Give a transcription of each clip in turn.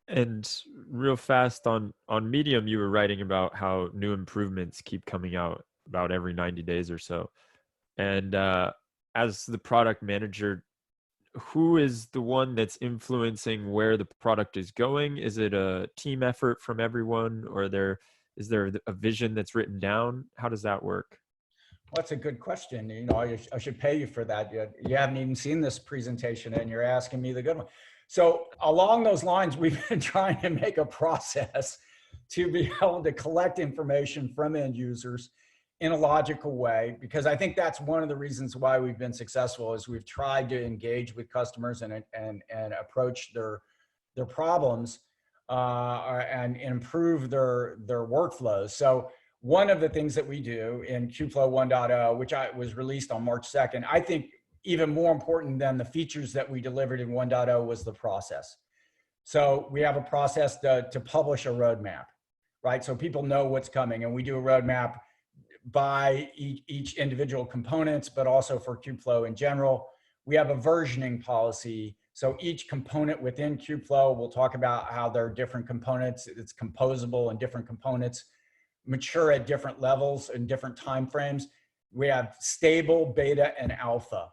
And real fast on Medium, you were writing about how new improvements keep coming out about every 90 days or so. And as the product manager, who is the one that's influencing where the product is going? Is it a team effort from everyone, or is there a vision that's written down? How does that work? Well, that's a good question. You know, I should pay you for that. You haven't even seen this presentation and you're asking me the good one. So along those lines, we've been trying to make a process to be able to collect information from end users in a logical way, because I think that's one of the reasons why we've been successful is we've tried to engage with customers and approach their problems and improve their workflows. So one of the things that we do in Kubeflow 1.0, which was released on March 2nd, I think even more important than the features that we delivered in 1.0 was the process. So we have a process to publish a roadmap, right? So people know what's coming, and we do a roadmap by each individual components, but also for Kubeflow in general. We have a versioning policy. So each component within Kubeflow, we'll talk about how there are different components. It's composable and different components mature at different levels and different timeframes. We have stable, beta, and alpha.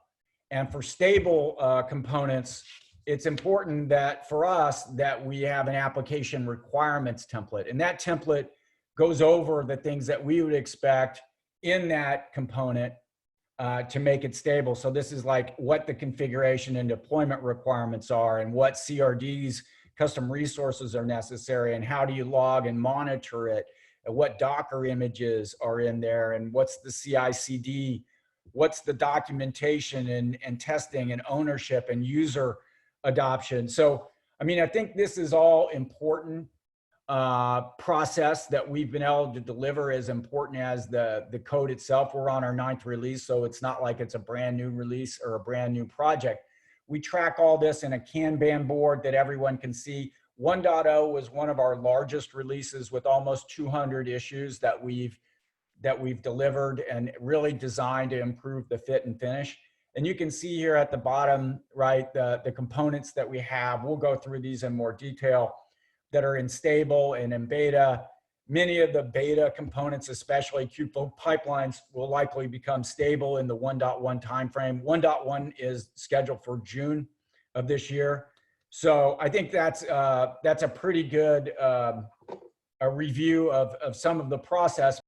And for stable components, it's important that for us that we have an application requirements template. And that template goes over the things that we would expect in that component to make it stable. So this is like what the configuration and deployment requirements are, and what CRDs, custom resources, are necessary, and how do you log and monitor it, and what Docker images are in there, and what's the CI/CD, what's the documentation and testing and ownership and user adoption. So, I mean, I think this is all important process that we've been able to deliver, as important as the code itself. We're on our 9th release, so it's not like it's a brand new release or a brand new project. We track all this in a Kanban board that everyone can see. 1.0 was one of our largest releases with almost 200 issues that we've delivered and really designed to improve the fit and finish. And you can see here at the bottom, right, the components that we have. We'll go through these in more detail, that are in stable and in beta. Many of the beta components, especially Kubeflow pipelines, will likely become stable in the 1.1 timeframe. 1.1 is scheduled for June of this year. So I think that's a pretty good a review of some of the process.